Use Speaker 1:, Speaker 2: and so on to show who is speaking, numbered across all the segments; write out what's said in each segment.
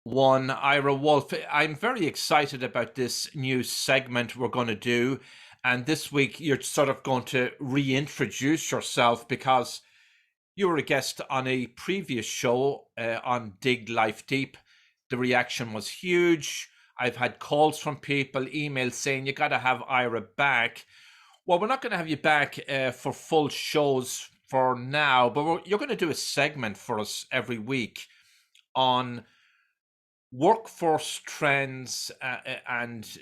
Speaker 1: One, Ira Wolf. I'm very excited about this new segment we're going to do. And this week, you're sort of going to reintroduce yourself because you were a guest on a previous show on Dig Life Deep. The reaction was huge. I've had calls from people, emails saying, you got to have Ira back. Well, we're not going to have you back for full shows for now, but you're going to do a segment for us every week on workforce trends and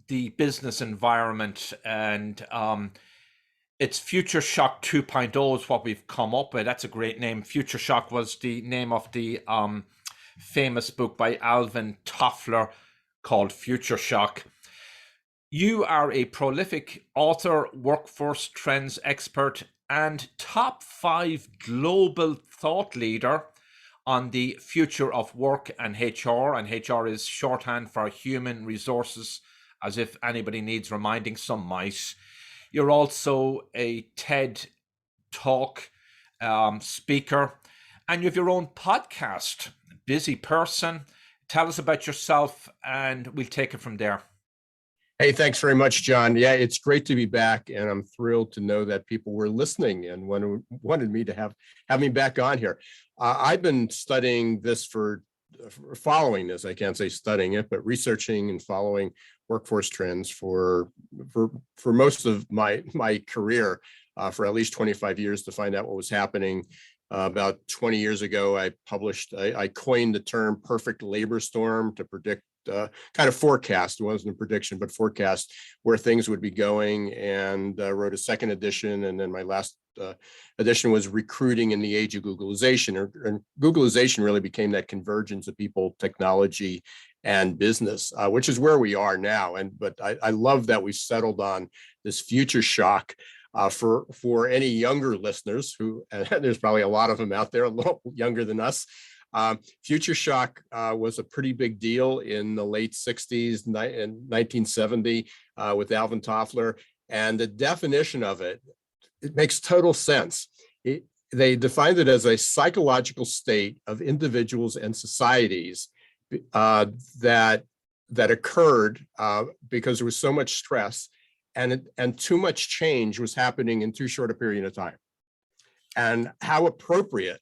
Speaker 1: the business environment, and it's Future Shock 2.0 is what we've come up with. That's a great name. Future Shock was the name of the famous book by Alvin Toffler called Future Shock. You are a prolific author, workforce trends expert, and top 5 global thought leader on the future of work and HR. And HR is shorthand for human resources, as if anybody needs reminding, some might. You're also a TED Talk speaker, and you have your own podcast. Busy person. Tell us about yourself, and we'll take it from there.
Speaker 2: Hey, thanks very much, John. Yeah, it's great to be back, and I'm thrilled to know that people were listening and wanted me to have me back on here. I've been studying this following this. I can't say studying it, but researching and following workforce trends for most of my career, for at least 25 years, to find out what was happening. About 20 years ago, I coined the term perfect labor storm to predict, kind of forecast. It wasn't a prediction, but forecast where things would be going, and wrote a second edition. And then my last edition was recruiting in the age of Googlization. And Googlization really became that convergence of people, technology, and business, which is where we are now. But I love that we settled on this future shock. For any younger listeners who, and there's probably a lot of them out there, a little younger than us, future shock was a pretty big deal in the late 60s and 1970 with Alvin Toffler. And the definition of it makes total sense. They defined it as a psychological state of individuals and societies that occurred because there was so much stress and too much change was happening in too short a period of time. And how appropriate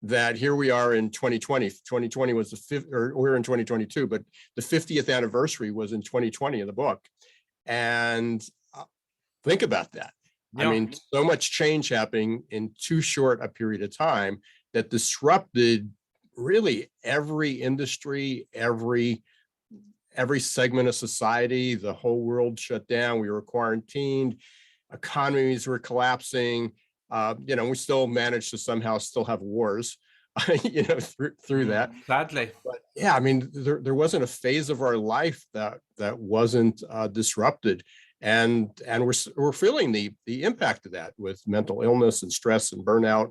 Speaker 2: that here we are in 2020. 2020 was the fifth, or we're in 2022, but the 50th anniversary was in 2020 in the book. And think about that. Yeah. I mean, so much change happening in too short a period of time that disrupted really every industry, every segment of society. The whole world shut down. We were quarantined. Economies were collapsing. We still managed to somehow still have wars, through that.
Speaker 1: Sadly.
Speaker 2: But yeah, I mean, there wasn't a phase of our life that wasn't disrupted, and we're feeling the impact of that with mental illness and stress and burnout,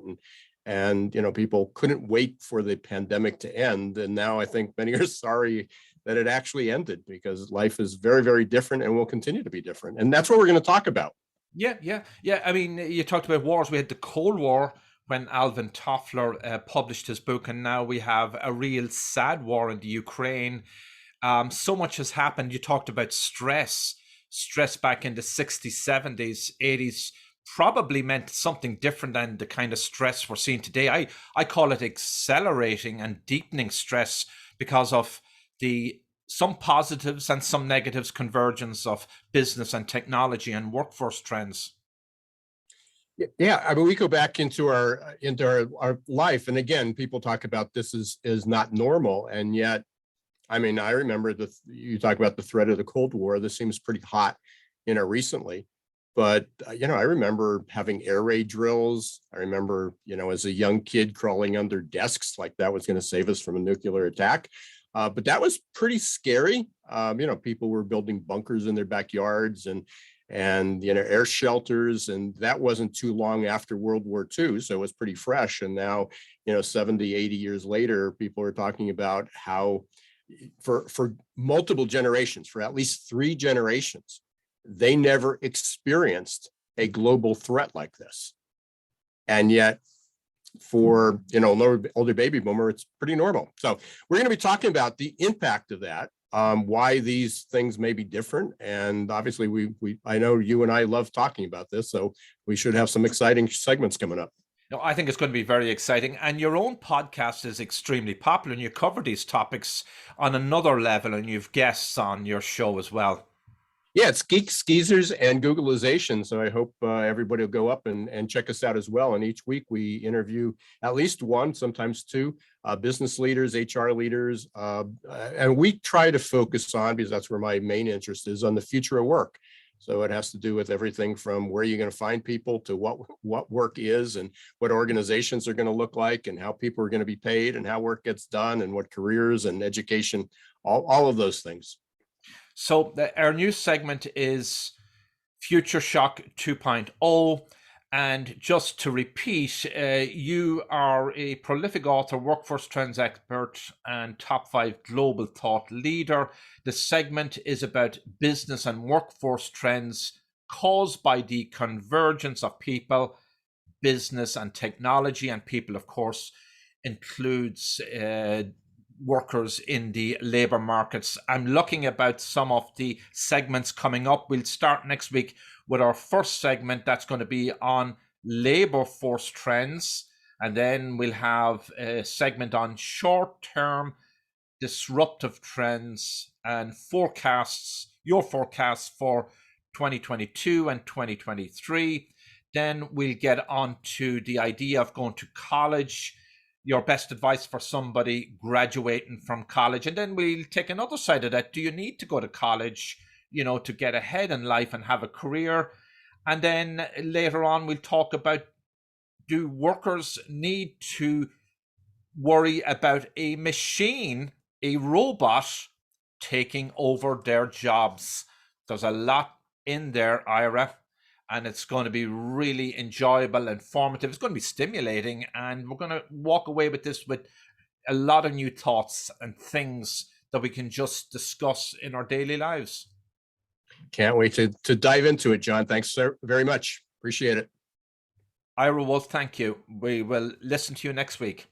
Speaker 2: and people couldn't wait for the pandemic to end. And now I think many are sorry that it actually ended, because life is very, very different and will continue to be different. And that's what we're going to talk about.
Speaker 1: Yeah. I mean, you talked about wars. We had the Cold War when Alvin Toffler published his book, and now we have a real sad war in the Ukraine. So much has happened. You talked about stress back in the 60s, 70s, 80s probably meant something different than the kind of stress we're seeing today. I call it accelerating and deepening stress because of some positives and some negatives, convergence of business and technology and workforce trends.
Speaker 2: Yeah, I mean, we go back into our life, and again, people talk about this is not normal, and yet, I mean, I remember you talk about the threat of the Cold War. This seems pretty hot, recently, but I remember having air raid drills. I remember, as a young kid crawling under desks like that was going to save us from a nuclear attack. But that was pretty scary. People were building bunkers in their backyards and air shelters, and that wasn't too long after World War II, so it was pretty fresh. And now, 70, 80 years later, people are talking about how for multiple generations, for at least 3 generations, they never experienced a global threat like this. And yet for, older baby boomer, it's pretty normal. So we're going to be talking about the impact of that, why these things may be different. And obviously I know you and I love talking about this, so we should have some exciting segments coming up.
Speaker 1: No, I think it's going to be very exciting. And your own podcast is extremely popular, and you cover these topics on another level, and you've guests on your show as well.
Speaker 2: Yeah, it's Geeks, Skeezers, and Googlization. So I hope everybody will go up and check us out as well. And each week we interview at least one, sometimes two, business leaders, HR leaders. And we try to focus on, because that's where my main interest is, on the future of work. So it has to do with everything from where you're going to find people to what work is and what organizations are going to look like and how people are going to be paid and how work gets done and what careers and education, all of those things.
Speaker 1: So our new segment is Future Shock 2.0. And just to repeat, you are a prolific author, workforce trends expert, and top 5 global thought leader. The segment is about business and workforce trends caused by the convergence of people, business, and technology. And people, of course, includes workers in the labor markets. I'm looking about some of the segments coming up. We'll start next week with our first segment that's going to be on labor force trends. And then we'll have a segment on short-term disruptive trends and forecasts, your forecasts for 2022 and 2023. Then we'll get on to the idea of going to college, your best advice for somebody graduating from college. And then we'll take another side of that. Do you need to go to college, to get ahead in life and have a career? And then later on, we'll talk about, do workers need to worry about a machine, a robot, taking over their jobs? There's a lot in there, Ira. And it's going to be really enjoyable, informative. It's going to be stimulating. And we're going to walk away with this with a lot of new thoughts and things that we can just discuss in our daily lives.
Speaker 2: Can't wait to dive into it, John. Thanks very much. Appreciate it.
Speaker 1: Ira WOLFE, thank you. We will listen to you next week.